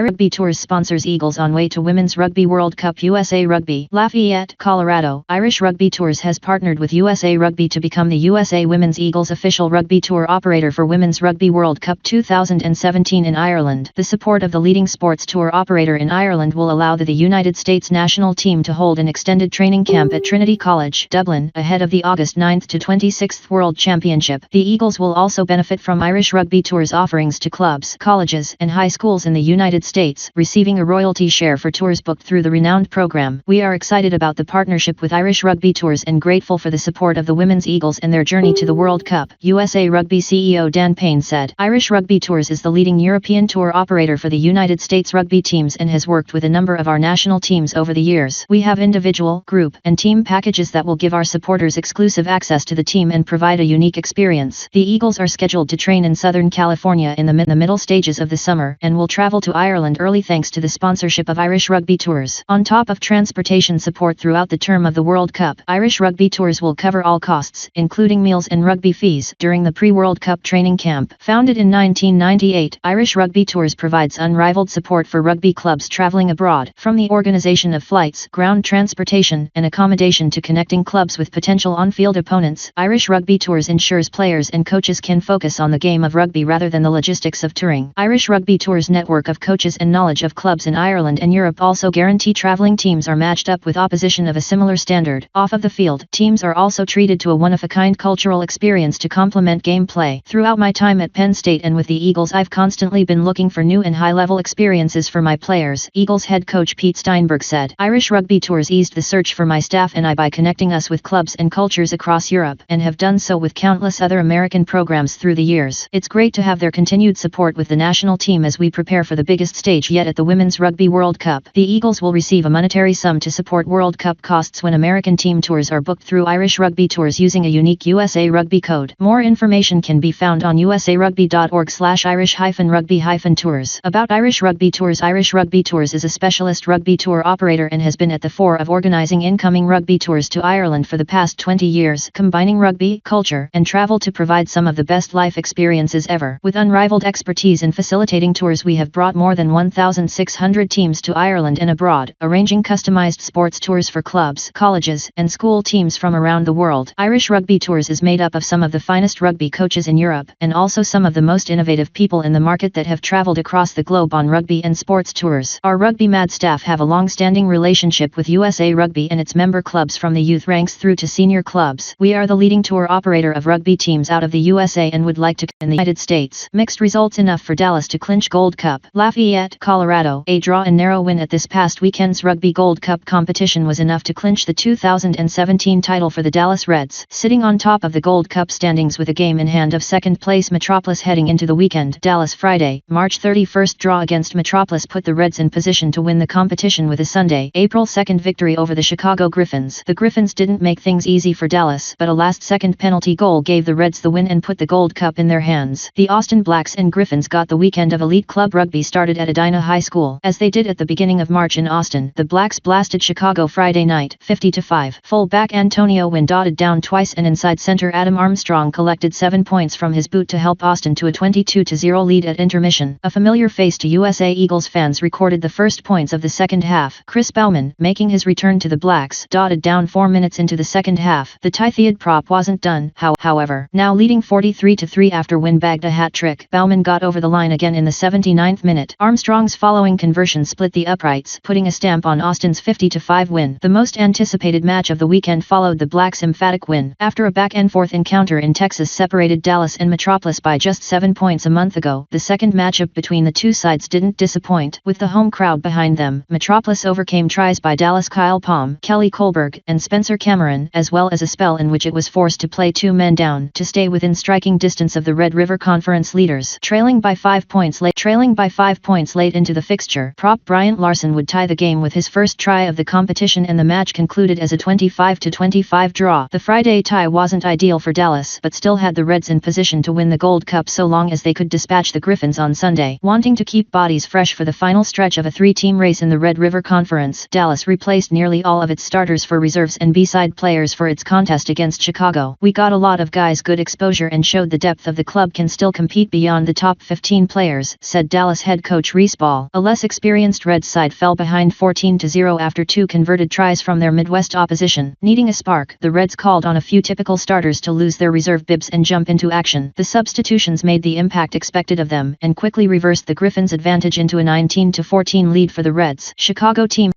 Rugby Tours sponsors Eagles on way to Women's Rugby World Cup. USA Rugby, Lafayette, Colorado. Irish Rugby Tours has partnered with USA Rugby to become the USA Women's Eagles official rugby tour operator for Women's Rugby World Cup 2017 in Ireland. The support of the leading sports tour operator in Ireland will allow the United States national team to hold an extended training camp at Trinity College, Dublin, ahead of the August 9 to 26 World Championship. The Eagles will also benefit from Irish Rugby Tours offerings to clubs, colleges, and high schools in the United States, receiving a royalty share for tours booked through the renowned program. We are excited about the partnership with Irish Rugby Tours and grateful for the support of the Women's Eagles and their journey to the World Cup, USA Rugby CEO Dan Payne said. Irish Rugby Tours is the leading European tour operator for the United States rugby teams and has worked with a number of our national teams over the years. We have individual, group, and team packages that will give our supporters exclusive access to the team and provide a unique experience. The Eagles are scheduled to train in Southern California in the middle stages of the summer and will travel to Ireland early thanks to the sponsorship of Irish Rugby Tours. On top of transportation support throughout the term of the World Cup, Irish Rugby Tours will cover all costs, including meals and rugby fees, during the pre-World Cup training camp. Founded in 1998, Irish Rugby Tours provides unrivaled support for rugby clubs traveling abroad, from the organization of flights, ground transportation, and accommodation to connecting clubs with potential on-field opponents. Irish Rugby Tours ensures players and coaches can focus on the game of rugby rather than the logistics of touring. Irish Rugby Tours' network of coaches and knowledge of clubs in Ireland and Europe also guarantee traveling teams are matched up with opposition of a similar standard. Off of the field, teams are also treated to a one-of-a-kind cultural experience to complement gameplay. Throughout my time at Penn State and with the Eagles, I've constantly been looking for new and high-level experiences for my players, Eagles head coach Pete Steinberg said. Irish Rugby Tours eased the search for my staff and I by connecting us with clubs and cultures across Europe, and have done so with countless other American programs through the years. It's great to have their continued support with the national team as we prepare for the biggest stage yet at the Women's Rugby World Cup. The Eagles will receive a monetary sum to support World Cup costs when American team tours are booked through Irish Rugby Tours using a unique USA Rugby code. More information can be found on usarugby.org/irish-rugby-tours. About Irish Rugby Tours. Irish Rugby Tours is a specialist rugby tour operator and has been at the fore of organizing incoming rugby tours to Ireland for the past 20 years, combining rugby, culture, and travel to provide some of the best life experiences ever. With unrivaled expertise in facilitating tours, we have brought more than 1,600 teams to Ireland and abroad, arranging customized sports tours for clubs, colleges, and school teams from around the world. Irish Rugby Tours is made up of some of the finest rugby coaches in Europe, and also some of the most innovative people in the market that have traveled across the globe on rugby and sports tours. Our Rugby Mad staff have a long-standing relationship with USA Rugby and its member clubs from the youth ranks through to senior clubs. We are the leading tour operator of rugby teams out of the USA and would like to in the United States. Mixed results enough for Dallas to clinch Gold Cup. Lafayette, Colorado. A draw and narrow win at this past weekend's Rugby Gold Cup competition was enough to clinch the 2017 title for the Dallas Reds, sitting on top of the Gold Cup standings with a game in hand of second place Metropolis heading into the weekend. Dallas Friday, March 31st draw against Metropolis put the Reds in position to win the competition with a Sunday, April 2nd victory over the Chicago Griffins. The Griffins didn't make things easy for Dallas, but a last-second penalty goal gave the Reds the win and put the Gold Cup in their hands. The Austin Blacks and Griffins got the weekend of elite club rugby started at Edina High School. As they did at the beginning of March in Austin, the Blacks blasted Chicago Friday night, 50-5. Full-back Antonio Winn dotted down twice and inside center Adam Armstrong collected 7 points from his boot to help Austin to a 22-0 lead at intermission. A familiar face to USA Eagles fans recorded the first points of the second half. Chris Baumann, making his return to the Blacks, dotted down 4 minutes into the second half. The tighthead prop wasn't done, however. Now leading 43-3 after Winn bagged a hat trick, Baumann got over the line again in the 79th minute. Armstrong's following conversion split the uprights, putting a stamp on Austin's 50-5 win. The most anticipated match of the weekend followed the Blacks' emphatic win. After a back-and-forth encounter in Texas separated Dallas and Metropolis by just 7 points a month ago, the second matchup between the two sides didn't disappoint. With the home crowd behind them, Metropolis overcame tries by Dallas Kyle Palm, Kelly Kohlberg, and Spencer Cameron, as well as a spell in which it was forced to play 2 men down to stay within striking distance of the Red River Conference leaders. Trailing by 5 points late into the fixture, prop Bryant Larson would tie the game with his first try of the competition and the match concluded as a 25-25 draw. The Friday tie wasn't ideal for Dallas, but still had the Reds in position to win the Gold Cup so long as they could dispatch the Griffins on Sunday. Wanting to keep bodies fresh for the final stretch of a 3-team race in the Red River Conference, Dallas replaced nearly all of its starters for reserves and B-side players for its contest against Chicago. We got a lot of guys good exposure and showed the depth of the club can still compete beyond the top 15 players, said Dallas head coach coach Reese Ball. A less experienced Reds side fell behind 14-0 after 2 converted tries from their Midwest opposition. Needing a spark, the Reds called on a few typical starters to lose their reserve bibs and jump into action. The substitutions made the impact expected of them, and quickly reversed the Griffins' advantage into a 19-14 lead for the Reds. Chicago team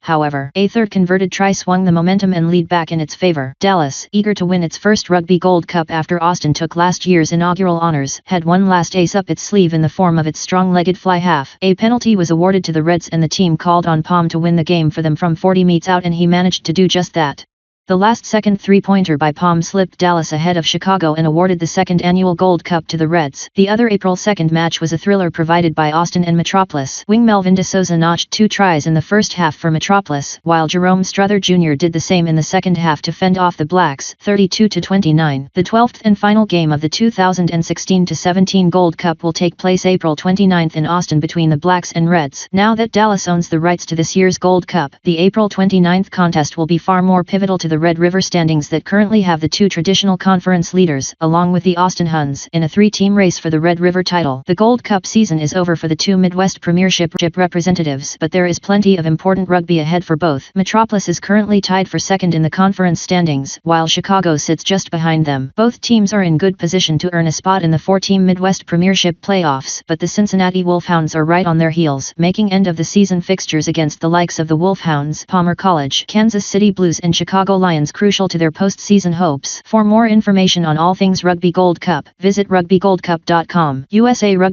however, a third converted try swung the momentum and lead back in its favor. Dallas, eager to win its first Rugby Gold Cup after Austin took last year's inaugural honors, had one last ace up its sleeve in the form of its strong-legged fly half. A penalty was awarded to the Reds and the team called on Palm to win the game for them from 40 meters out, and he managed to do just that. The last-second three-pointer by Palm slipped Dallas ahead of Chicago and awarded the second annual Gold Cup to the Reds. The other April 2nd match was a thriller provided by Austin and Metropolis. Wing Melvin De Souza notched 2 tries in the first half for Metropolis, while Jerome Struther Jr. did the same in the second half to fend off the Blacks, 32-29. The 12th and final game of the 2016-17 Gold Cup will take place April 29th in Austin between the Blacks and Reds. Now that Dallas owns the rights to this year's Gold Cup, the April 29th contest will be far more pivotal to the Red River standings that currently have the 2 traditional conference leaders, along with the Austin Huns, in a 3-team race for the Red River title. The Gold Cup season is over for the 2 Midwest Premiership representatives, but there is plenty of important rugby ahead for both. Metropolis is currently tied for second in the conference standings, while Chicago sits just behind them. Both teams are in good position to earn a spot in the 4-team Midwest Premiership playoffs, but the Cincinnati Wolfhounds are right on their heels, making end-of-the-season fixtures against the likes of the Wolfhounds, Palmer College, Kansas City Blues and Chicago Lions crucial to their postseason hopes. For more information on all things Rugby Gold Cup, visit rugbygoldcup.com. USA Rugby